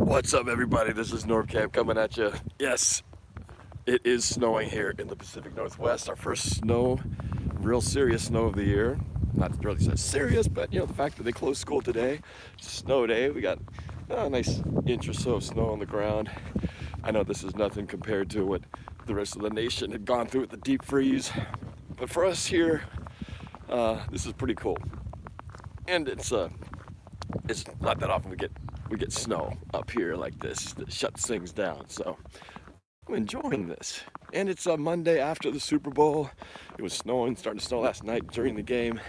What's up, everybody? This is NorbCam coming at you. Yes, it is snowing here in the Pacific Northwest. Our first snow, real serious snow of the year. Not really so serious, but you know, the fact that they closed school today, it's a snow day. We got a nice inch or so of snow on the ground. I know this is nothing compared to what the rest of the nation had gone through with the deep freeze, but for us here, this is pretty cool. And it's not that often we get snow up here like this that shuts things down. So I'm enjoying this. And it's a Monday after the Super Bowl. It was snowing, starting to snow last night during the game.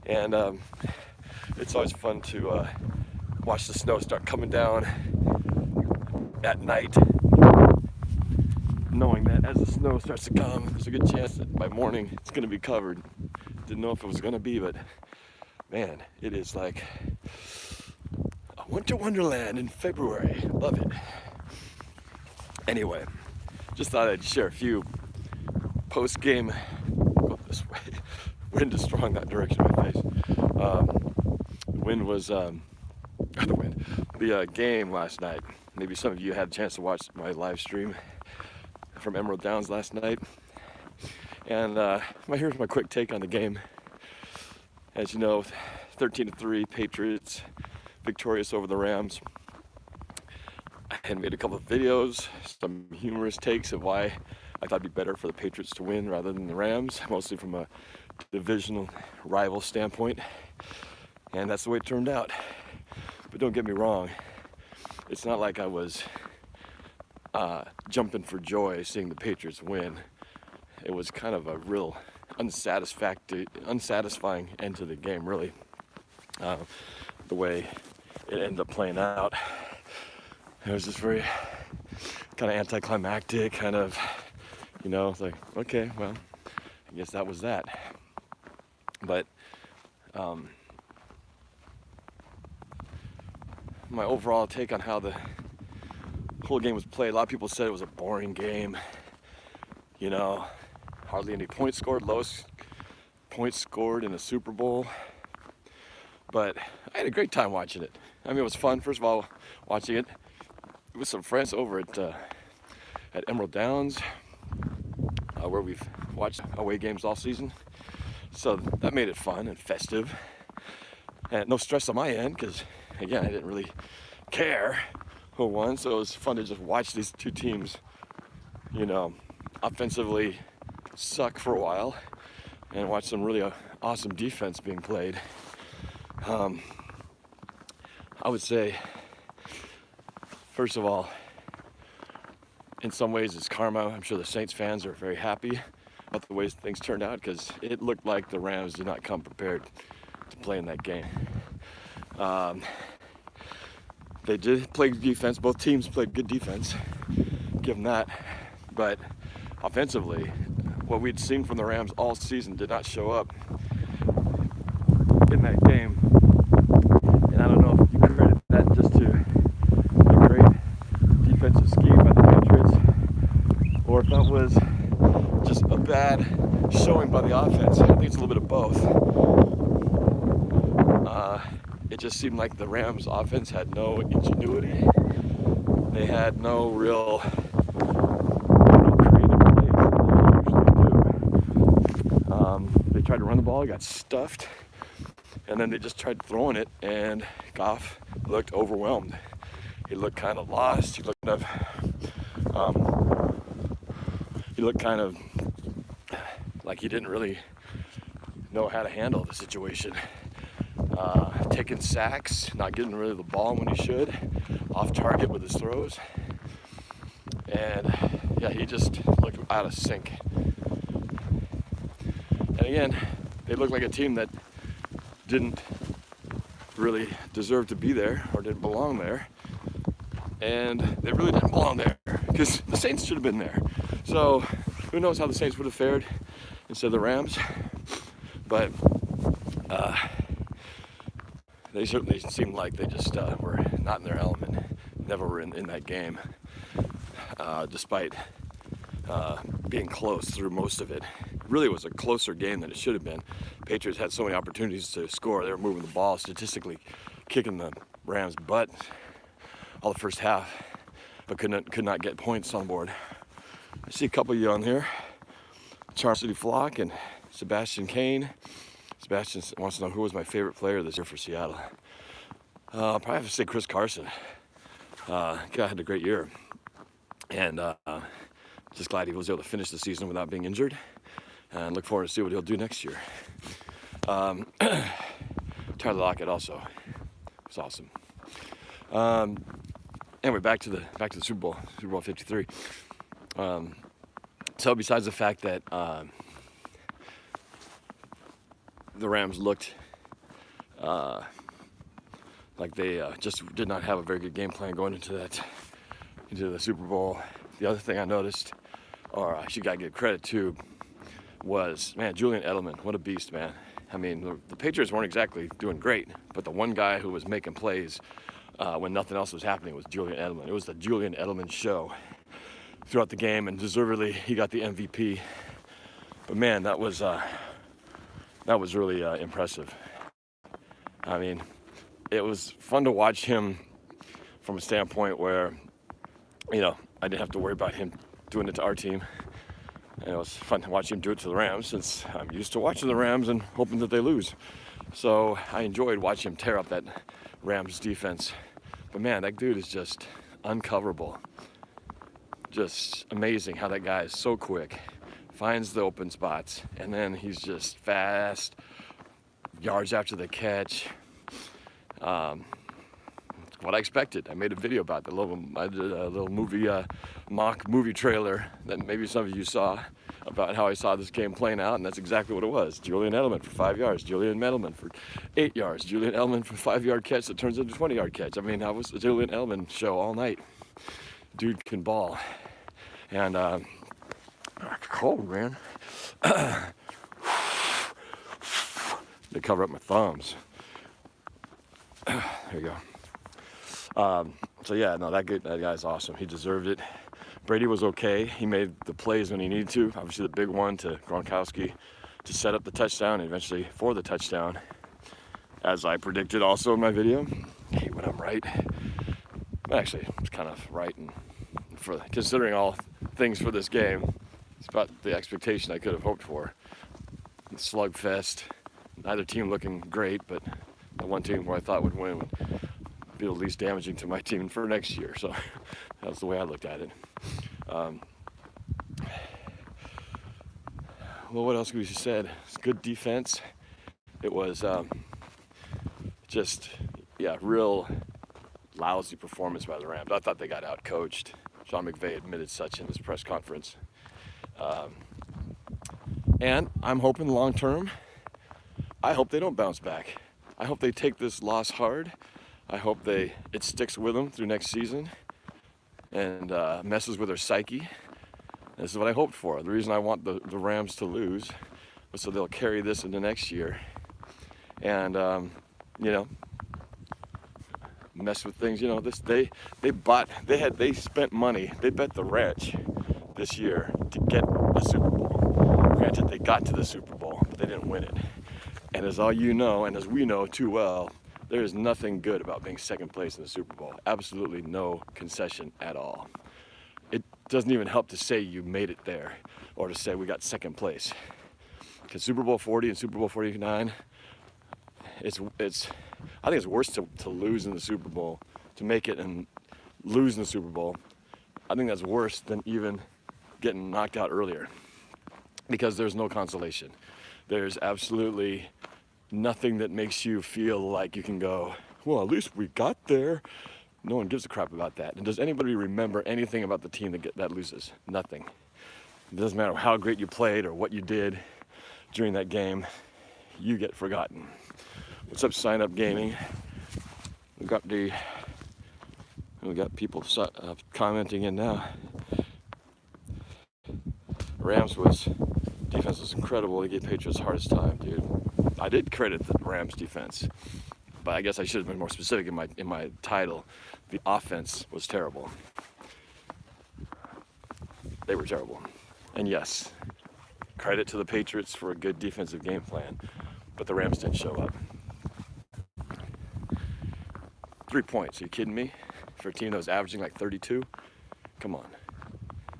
And it's always fun to watch the snow start coming down at night, knowing that as the snow starts to come, there's a good chance that by morning it's going to be covered. Didn't know if it was going to be, but man, it is like a winter wonderland in February. Love it. Anyway, just thought I'd share a few post-game. Go this way. Wind is strong that direction in my face. The game last night. Maybe some of you had a chance to watch my live stream from Emerald Downs last night. And here's my quick take on the game. As you know, 13-3 Patriots victorious over the Rams. I had made a couple of videos, some humorous takes of why I thought it'd be better for the Patriots to win rather than the Rams, mostly from a divisional rival standpoint. And that's the way it turned out. But don't get me wrong, it's not like I was jumping for joy seeing the Patriots win. It was kind of a real unsatisfying end to the game, really. The way it ended up playing out. It was just very kind of anticlimactic, kind of, you know, it's like, okay, well, I guess that was that. But my overall take on how the whole game was played, a lot of people said it was a boring game, you know, hardly any points scored, lowest points scored in a Super Bowl. But I had a great time watching it. I mean, it was fun, first of all, watching it with some friends over at Emerald Downs, where we've watched away games all season. So that made it fun and festive. And no stress on my end, because, again, I didn't really care who won. So it was fun to just watch these two teams, you know, offensively suck for a while and watch some really awesome defense being played. I would say, first of all, in some ways it's karma. I'm sure the Saints fans are very happy about the ways things turned out, because it looked like the Rams did not come prepared to play in that game. They did play defense. Both teams played good defense, give them that. But offensively, what we'd seen from the Rams all season did not show up in that game. And I don't know if you credit that just to the great defensive scheme by the Patriots, or if that was just a bad showing by the offense. I think it's a little bit of both. It just seemed like the Rams offense had no ingenuity. They had no real creative plays that they usually do. They tried to run the ball, got stuffed, and then they just tried throwing it, and Goff looked overwhelmed. He looked kind of lost. He looked kind of like he didn't really know how to handle the situation. Taking sacks, not getting rid of the ball when he should, off target with his throws. And yeah, he just looked out of sync. And again, they looked like a team that didn't really deserve to be there or didn't belong there. And they really didn't belong there, because the Saints should have been there. So who knows how the Saints would have fared instead of the Rams. But they certainly seemed like they just were not in their element, never were in that game, despite being close through most of it. Really was a closer game than it should have been. Patriots had so many opportunities to score. They were moving the ball, statistically kicking the Rams' butt all the first half, but could not get points on board. I see a couple of you on here, Charles City Flock and Sebastian Kane. Sebastian wants to know who was my favorite player this year for Seattle. I'll probably have to say Chris Carson. Guy had a great year, and just glad he was able to finish the season without being injured, and look forward to see what he'll do next year. Tyler Lockett also was awesome. Anyway, back to the Super Bowl 53. So besides the fact that the Rams looked like they just did not have a very good game plan going into the Super Bowl, the other thing I noticed, or I should gotta give credit to, was, man, Julian Edelman. What a beast, man. I mean, the Patriots weren't exactly doing great, but the one guy who was making plays when nothing else was happening was Julian Edelman. It was the Julian Edelman show throughout the game, and deservedly he got the MVP. But man, that was really impressive. I mean, it was fun to watch him from a standpoint where, you know, I didn't have to worry about him doing it to our team. And it was fun to watch him do it to the Rams, since I'm used to watching the Rams and hoping that they lose. So I enjoyed watching him tear up that Rams defense. But man, that dude is just uncoverable. Just amazing how that guy is so quick, finds the open spots, and then he's just fast, yards after the catch. What I expected. I made a video about that. I did a little movie, mock movie trailer that maybe some of you saw, about how I saw this game playing out, and that's exactly what it was. Julian Edelman for 5 yards, Julian Edelman for 8 yards, Julian Edelman for 5-yard catch that turns into a 20-yard catch. I mean, that was the Julian Edelman show all night. Dude can ball. And cold, man. They cover up my thumbs. There you go. So yeah, no, that guy's awesome. He deserved it. Brady was okay. He made the plays when he needed to. Obviously, the big one to Gronkowski to set up the touchdown, and eventually for the touchdown, as I predicted also in my video. I hate when I'm right. Actually, it's kind of right, and for considering all things for this game, it's about the expectation I could have hoped for. Slugfest. Neither team looking great, but the one team who I thought would win would be the least damaging to my team for next year. So that's the way I looked at it. Well, what else could we have said? It's good defense. It was real lousy performance by the Rams. I thought they got out-coached. Sean McVay admitted such in his press conference. And I'm hoping long term, I hope they don't bounce back. I hope they take this loss hard. I hope it sticks with them through next season and messes with their psyche. This is what I hoped for. The reason I want the Rams to lose was so they'll carry this into next year and, mess with things. They spent money. They bet the ranch this year to get a Super Bowl. Granted, they got to the Super Bowl, but they didn't win it. And as all you know, and as we know too well, there is nothing good about being second place in the Super Bowl. Absolutely no concession at all. It doesn't even help to say you made it there or to say we got second place. Because Super Bowl 40 and Super Bowl 49, I think it's worse to lose in the Super Bowl, to make it and lose in the Super Bowl. I think that's worse than even getting knocked out earlier, because there's no consolation. There's absolutely nothing that makes you feel like you can go, well, at least we got there. No one gives a crap about that. And does anybody remember anything about the team that loses? Nothing. It doesn't matter how great you played or what you did during that game, you get forgotten. What's up, Sign Up Gaming? We got people commenting in now. Rams defense was incredible. They gave Patriots the hardest time, dude. I did credit the Rams defense, but I guess I should have been more specific in my title. The offense was terrible. They were terrible. And yes, credit to the Patriots for a good defensive game plan, but the Rams didn't show up. 3 points, are you kidding me? for a team that was averaging like 32. Come on,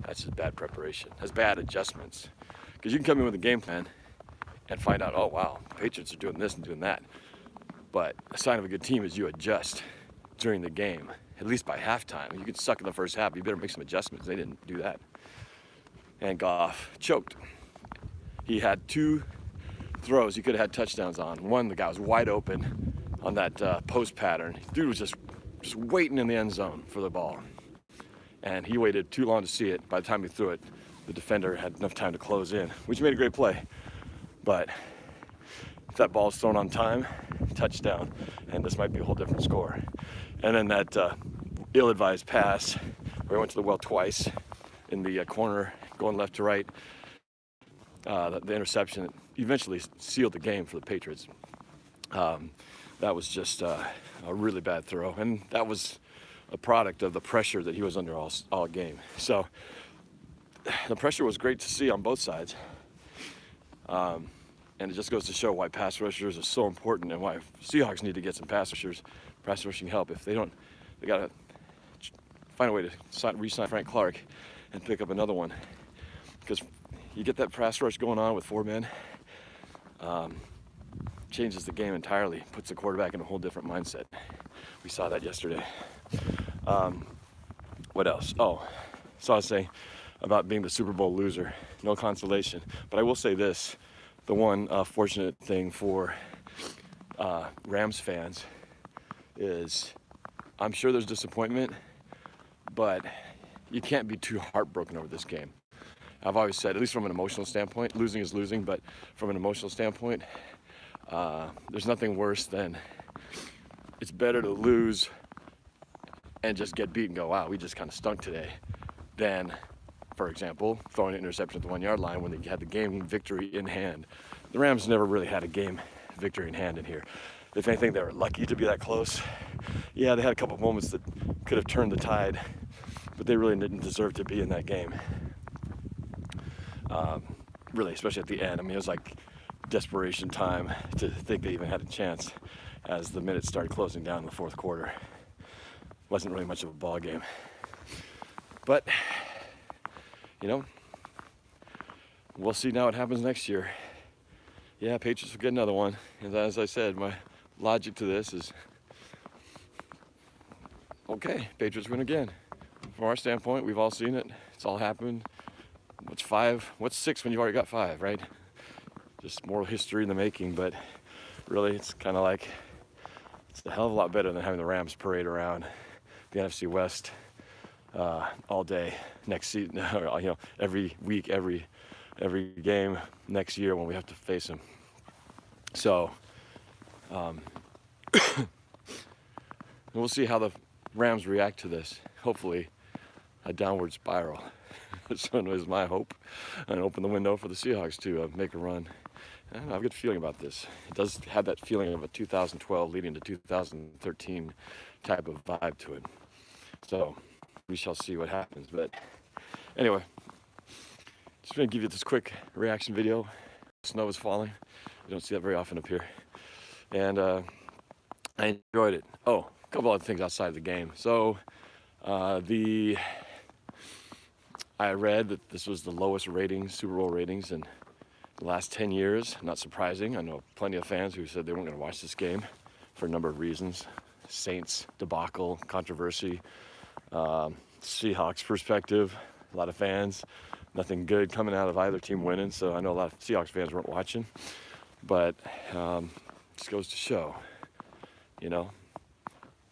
that's just bad preparation. That's bad adjustments. Because you can come in with a game plan and find out, oh wow, the Patriots are doing this and doing that. But a sign of a good team is you adjust during the game, at least by halftime. You could suck in the first half, you better make some adjustments. They didn't do that. And Goff choked. He had 2 throws he could have had touchdowns on. One, the guy was wide open on that post pattern. Dude was just waiting in the end zone for the ball. And he waited too long to see it. By the time he threw it, the defender had enough time to close in, which made a great play. But if that ball is thrown on time, touchdown, and this might be a whole different score. And then that ill-advised pass where he went to the well twice in the corner, going left to right, the interception that eventually sealed the game for the Patriots. That was just a really bad throw, and that was a product of the pressure that he was under all game. So the pressure was great to see on both sides. And it just goes to show why pass rushers are so important and why Seahawks need to get some pass rushing help. If they don't, they got to find a way to re-sign Frank Clark and pick up another one. Because you get that pass rush going on with 4 men, changes the game entirely, puts the quarterback in a whole different mindset. We saw that yesterday. What else? Oh, so I was saying about being the Super Bowl loser. No consolation. But I will say this. The one fortunate thing for Rams fans is I'm sure there's disappointment, but you can't be too heartbroken over this game. I've always said, at least from an emotional standpoint, losing is losing, but from an emotional standpoint, there's nothing worse than it's better to lose and just get beat and go, wow, we just kind of stunk today, than, for example, throwing an interception at the 1-yard line when they had the game victory in hand. The Rams never really had a game victory in hand in here. If anything, they were lucky to be that close. Yeah, they had a couple of moments that could have turned the tide, but they really didn't deserve to be in that game. Really, especially at the end. I mean, it was like desperation time to think they even had a chance as the minutes started closing down in the fourth quarter. Wasn't really much of a ball game. But, you know, we'll see now what happens next year. Yeah, Patriots will get another one. And as I said, my logic to this is, okay, Patriots win again. From our standpoint, we've all seen it. It's all happened. What's 5? What's 6 when you've already got 5, right? Just more history in the making, but really it's kind of like, it's a hell of a lot better than having the Rams parade around the NFC West all day next season, or, you know, every week, every game next year when we have to face them. So we'll see how the Rams react to this. Hopefully a downward spiral. So is my hope, and open the window for the Seahawks to make a run. I don't know, I have a good feeling about this. It does have that feeling of a 2012 leading to 2013 type of vibe to it. So we shall see what happens. But anyway, just going to give you this quick reaction video. Snow is falling. You don't see that very often up here. And I enjoyed it. Oh, a couple other things outside of the game. So I read that this was the lowest ratings, Super Bowl ratings in the last 10 years. Not surprising. I know plenty of fans who said they weren't going to watch this game for a number of reasons. Saints debacle, controversy, Seahawks perspective, a lot of fans, nothing good coming out of either team winning, so I know a lot of Seahawks fans weren't watching, but just goes to show, you know,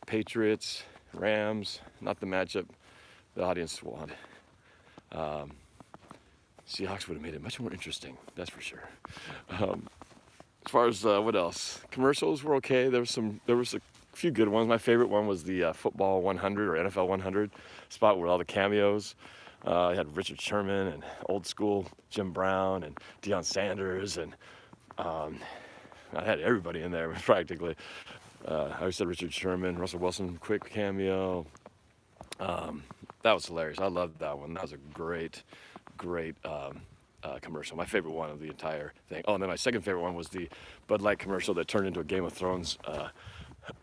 Patriots, Rams, not the matchup the audience wanted. Seahawks would have made it much more interesting, that's for sure. As far as what else, commercials were okay. There was a few good ones. My favorite one was the football 100 or NFL 100 spot with all the cameos. I had Richard Sherman and old school Jim Brown and Deion Sanders, and I had everybody in there practically. I always said Richard Sherman, Russell Wilson, quick cameo. That was hilarious. I loved that one. That was a great commercial. My favorite one of the entire thing. Oh, and then my second favorite one was the Bud Light commercial that turned into a Game of Thrones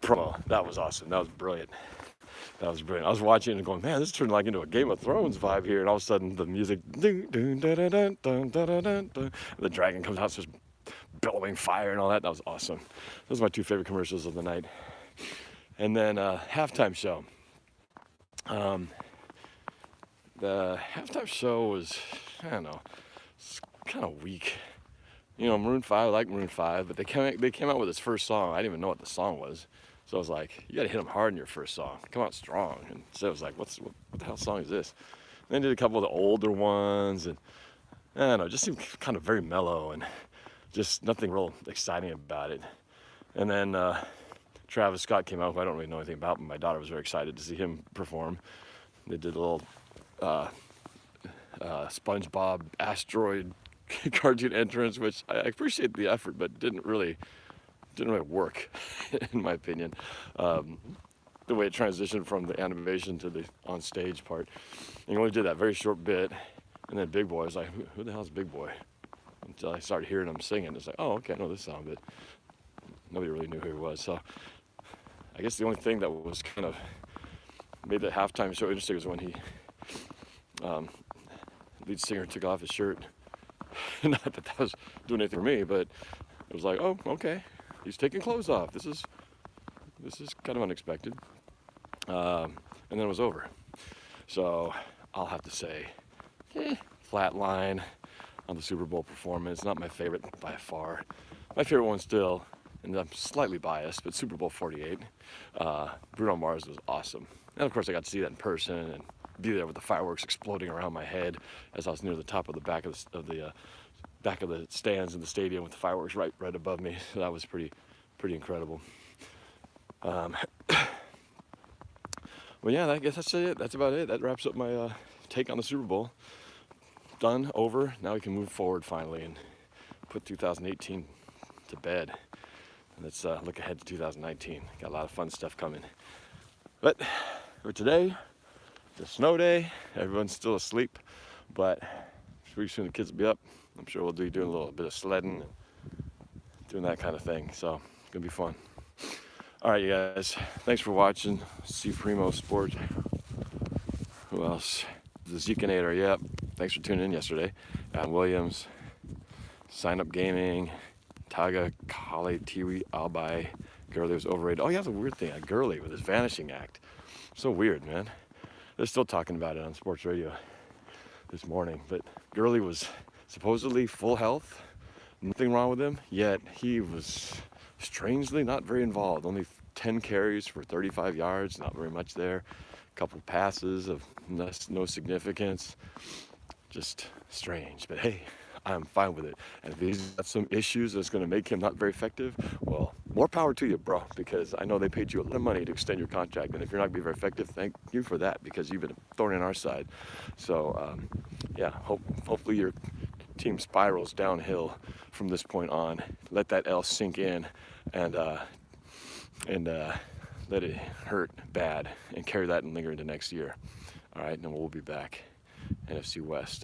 promo. That was awesome. That was brilliant. That was brilliant. I was watching it and going, man, this turned like into a Game of Thrones vibe here. And all of a sudden, the music, ding, ding, da, da, da, dun, da, da, da, da. The dragon comes out, starts billowing fire and all that. That was awesome. Those are my two favorite commercials of the night. And then halftime show. The halftime show was, I don't know, it's kind of weak. You know, Maroon 5, I like Maroon 5, but they came out with this first song. I didn't even know what the song was. So I was like, you gotta hit them hard in your first song. Come out strong. And so I was like, what the hell song is this? And then did a couple of the older ones, and I don't know, it just seemed kind of very mellow and just nothing real exciting about it. And then Travis Scott came out, who I don't really know anything about, but my daughter was very excited to see him perform. They did a little SpongeBob asteroid cartoon entrance, which I appreciate the effort, but didn't really work, in my opinion. The way it transitioned from the animation to the on-stage part. And he only did that very short bit, and then Big Boy, I was like, who the hell is Big Boy? Until I started hearing him singing, it's like, oh, okay, I know this song, but nobody really knew who he was. So I guess the only thing that was kind of made the halftime show interesting was when he, lead singer, took off his shirt. Not that was doing anything for me, but it was like, oh, okay, he's taking clothes off. This is kind of unexpected. And then it was over. So I'll have to say, flat line on the Super Bowl performance. Not my favorite by far. My favorite one still, and I'm slightly biased, but Super Bowl 48. Bruno Mars was awesome. And of course I got to see that in person and be there with the fireworks exploding around my head as I was near the top of the back of the stands in the stadium with the fireworks right above me. So that was pretty incredible. Well, yeah, I guess that's it. That's about it. That wraps up my take on the Super Bowl. Done, over. Now we can move forward finally and put 2018 to bed. And let's look ahead to 2019. Got a lot of fun stuff coming. But for today, it's a snow day. Everyone's still asleep, but pretty soon the kids will be up. I'm sure we'll be doing a little bit of sledding, doing that kind of thing. So it's gonna be fun. All right, you guys. Thanks for watching. C Primo Sport. Who else? The Zekinator. Yep. Thanks for tuning in yesterday. Adam Williams. Sign Up Gaming. Taga Kali Tiwi Albai. Gurley was overrated. Oh yeah, that's a weird thing. Gurley with his vanishing act. So weird, man. They're still talking about it on sports radio this morning. But Gurley was supposedly full health. Nothing wrong with him. Yet he was strangely not very involved. Only 10 carries for 35 yards. Not very much there. A couple passes of no significance. Just strange. But hey, I'm fine with it. And if he's got some issues that's going to make him not very effective, well, more power to you, bro, because I know they paid you a lot of money to extend your contract, and if you're not going to be very effective, thank you for that, because you've been a thorn in our side. So, yeah, hopefully your team spirals downhill from this point on. Let that L sink in and let it hurt bad and carry that and linger into next year. All right, and we'll be back. NFC West.